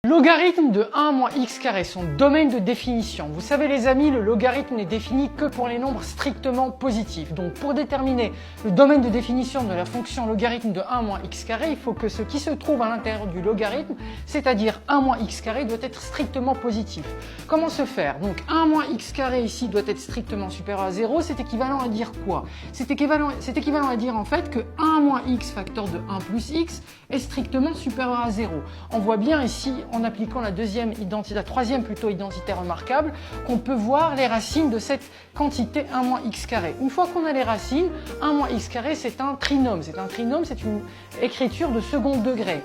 Logarithme de 1 moins x carré, son domaine de définition. Vous savez les amis, le logarithme n'est défini que pour les nombres strictement positifs. Donc pour déterminer le domaine de définition de la fonction logarithme de 1 moins x carré, il faut que ce qui se trouve à l'intérieur du logarithme, c'est-à-dire 1 moins x carré, doit être strictement positif. Comment se faire? Donc 1 moins x carré ici doit être strictement supérieur à 0, c'est équivalent à dire quoi? C'est équivalent à dire en fait que 1 moins x facteur de 1 plus x est strictement supérieur à 0. On voit bien ici, en appliquant la troisième identité remarquable, qu'on peut voir les racines de cette quantité 1 moins x carré. Une fois qu'on a les racines, 1 moins x carré c'est un trinôme. C'est une écriture de second degré.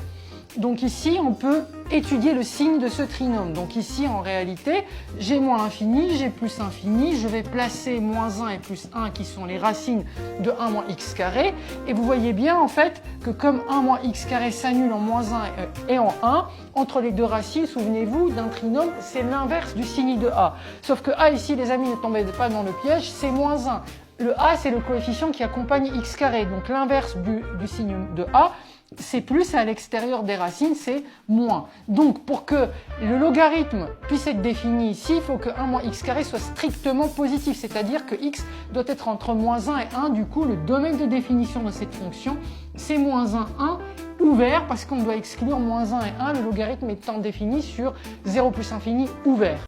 Donc ici, on peut étudier le signe de ce trinôme. Donc ici, en réalité, j'ai moins infini, j'ai plus infini. Je vais placer moins 1 et plus 1 qui sont les racines de 1 moins x carré. Et vous voyez bien en fait que comme 1 moins x carré s'annule en moins 1 et en 1, entre les deux racines, souvenez-vous, d'un trinôme, c'est l'inverse du signe de a. Sauf que a ici, les amis, ne tombez pas dans le piège, c'est moins 1. Le a, c'est le coefficient qui accompagne x carré. Donc l'inverse du signe de a, c'est plus, à l'extérieur des racines, c'est moins. Donc, pour que le logarithme puisse être défini ici, il faut que 1 moins x carré soit strictement positif, c'est-à-dire que x doit être entre moins 1 et 1. Du coup, le domaine de définition de cette fonction, c'est moins 1, 1, ouvert, parce qu'on doit exclure moins 1 et 1, le logarithme étant défini sur 0 plus infini ouvert.